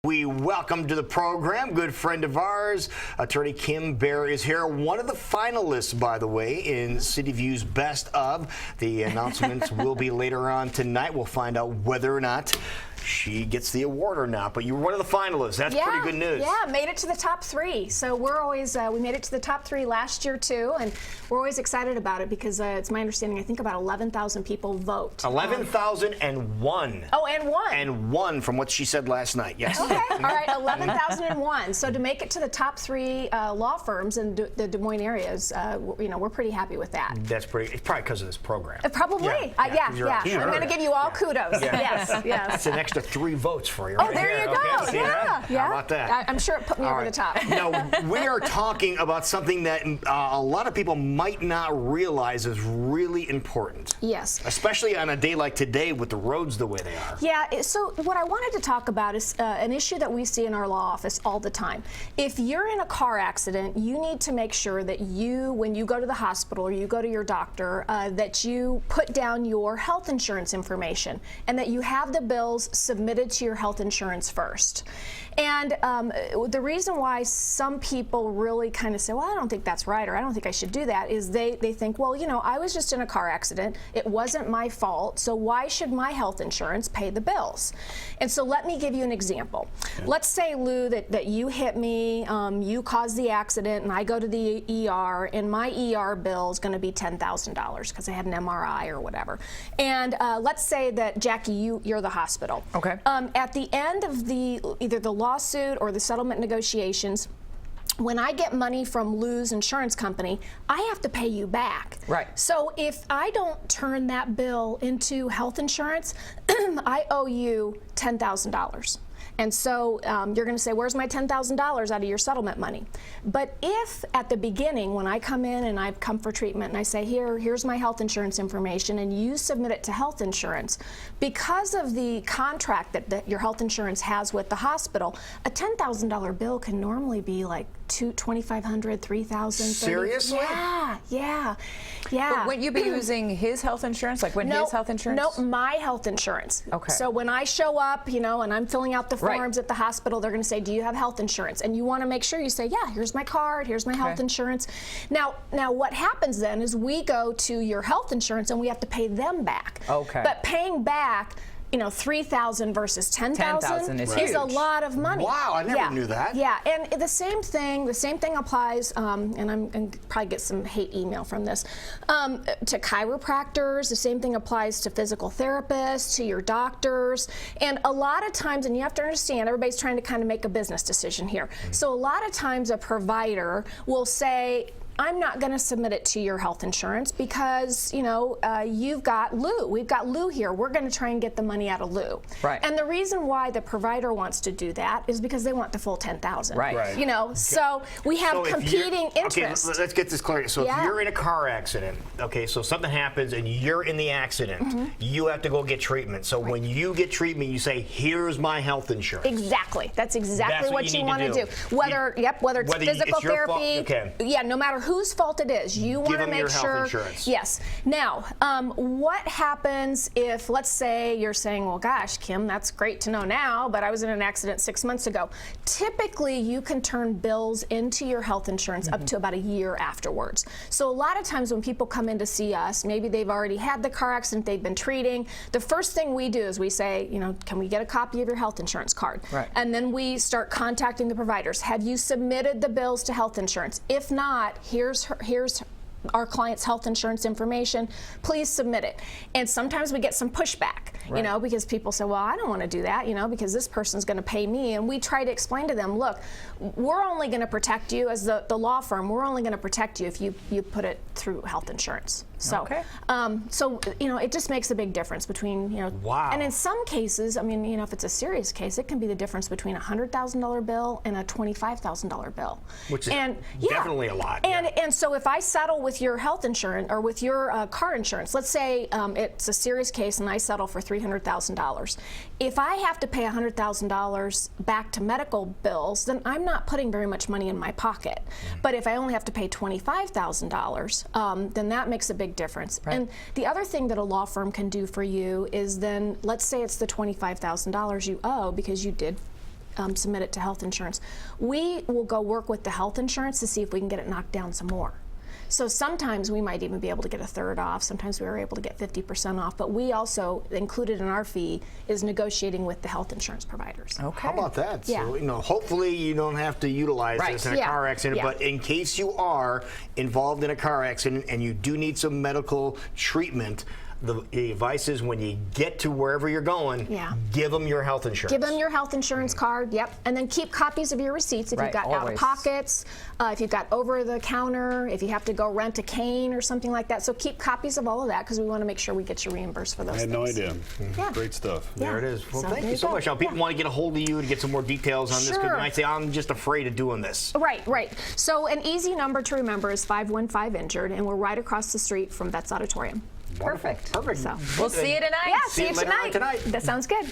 We welcome to the program good friend of ours, attorney Kim Baer is here. One of the finalists, by the way, in City View's Best Of. The announcements will be later on tonight. We'll find out whether or not she gets the award or not, but you were one of the finalists. That's pretty good news. Yeah, made it to the top 3. So we're always, we made it to the top 3 last year too, and we're always excited about it because it's my understanding, I think about 11,000 people vote. 11,001. Oh, and one. And one from what she said last night, yes. Okay, all right, 11,001. So to make it to the top 3 law firms in the Des Moines areas, you know, we're pretty happy with that. That's pretty, it's probably because of this program. Probably, yeah. I'm going to give you all kudos. Yes. That's an extra 3 votes for you. Oh, there you go. Okay, yeah. How about that? I'm sure it put me over the top. Now, we are talking about something that a lot of people might not realize is really important. Yes. Especially on a day like today with the roads the way they are. Yeah, so what I wanted to talk about is an issue that we see in our law office all the time. If you're in a car accident, you need to make sure that you, when you go to the hospital or you go to your doctor, that you put down your health insurance information and that you have the bills submitted to your health insurance first. And the reason why some people really kind of say, well, I don't think that's right, or I don't think I should do that, is they think, well, you know, I was just in a car accident. It wasn't my fault, so why should my health insurance pay the bills? And so let me give you an example. Okay. Let's say, Lou, that you hit me, you caused the accident, and I go to the ER, and my ER bill is going to be $10,000 because I had an MRI or whatever. And let's say that, Jackie, you're the hospital. Okay. At the end of either the lawsuit or the settlement negotiations, when I get money from Lou's insurance company, I have to pay you back. Right. So if I don't turn that bill into health insurance, I owe you $10,000. And so you're going to say, where's my $10,000 out of your settlement money? But if at the beginning, when I come in and I've come for treatment and I say, here's my health insurance information, and you submit it to health insurance, because of the contract that your health insurance has with the hospital, a $10,000 bill can normally be like $2,500, $3,000. Seriously? Yeah. But wouldn't you be using his health insurance? Like when his health insurance? No, my health insurance. Okay. So when I show up, you know, and I'm filling out the forms at the hospital, they're going to say, do you have health insurance? And you want to make sure you say, yeah, here's my card, here's my health insurance. Now what happens then is we go to your health insurance and we have to pay them back. Okay. But paying back, you know, $3,000 versus $10,000 is a lot of money. Wow, I never knew that. Yeah, and the same thing applies, and I'm going to probably get some hate email from this, to chiropractors. The same thing applies to physical therapists, to your doctors. And a lot of times, and you have to understand, everybody's trying to kind of make a business decision here. So a lot of times a provider will say, I'm not going to submit it to your health insurance because, you know, you've got Lou. We've got Lou here. We're going to try and get the money out of Lou. Right. And the reason why the provider wants to do that is because they want the full $10,000. Right. You know, so we have competing interests. Okay, let's get this clear. So if you're in a car accident, okay, so something happens and you're in the accident, you have to go get treatment. So when you get treatment, you say, here's my health insurance. Exactly. That's exactly what you want to do. Whether it's physical therapy, no matter whose fault it is, you want to make sure. Health insurance. Yes. Now, what happens if, let's say, you're saying, well, gosh, Kim, that's great to know now, but I was in an accident 6 months ago. Typically, you can turn bills into your health insurance up to about a year afterwards. So a lot of times when people come in to see us, maybe they've already had the car accident, they've been treating. The first thing we do is we say, you know, can we get a copy of your health insurance card? Right. And then we start contacting the providers. Have you submitted the bills to health insurance? If not, here's our client's health insurance information, please submit it. And sometimes we get some pushback, you know, because people say, well, I don't want to do that, you know, because this person's going to pay me. And we try to explain to them, look, we're only going to protect you as the law firm. We're only going to protect you if you put it through health insurance. So, so you know, it just makes a big difference between, you know, and in some cases, I mean, you know, if it's a serious case, it can be the difference between a $100,000 bill and a $25,000 bill. Which is definitely a lot. And so if I settle with your health insurance or with your car insurance, let's say it's a serious case and I settle for $300,000. If I have to pay $100,000 back to medical bills, then I'm not putting very much money in my pocket. But if I only have to pay $25,000, then that makes a big difference. Right. And the other thing that a law firm can do for you is then, let's say it's the $25,000 you owe because you did submit it to health insurance. We will go work with the health insurance to see if we can get it knocked down some more. So sometimes we might even be able to get a third off. Sometimes we were able to get 50% off. But we also, included in our fee, is negotiating with the health insurance providers. Okay. How about that? Yeah. So, hopefully you don't have to utilize Right. this in a Yeah. car accident, Yeah. but in case you are involved in a car accident and you do need some medical treatment, the advice is when you get to wherever you're going, Yeah. give them your health insurance. Give them your health insurance card, yep, and then keep copies of your receipts if Right, you've got always. out-of-pockets, if you've got over-the-counter, if you have to go rent a cane or something like that. So keep copies of all of that because we want to make sure we get you reimbursed for those I had things. no idea. Yeah. Great stuff. There it is. Well, So thank there you you so go. much. Now, people Yeah. want to get a hold of you to get some more details on this because Sure. they might say, I'm just afraid of doing this. Right. So an easy number to remember is 515-INJURED, and we're right across the street from Vets Auditorium. Wonderful. Perfect. Perfect. So. We'll see you tonight. Yeah, See see you you later on tonight. That sounds good.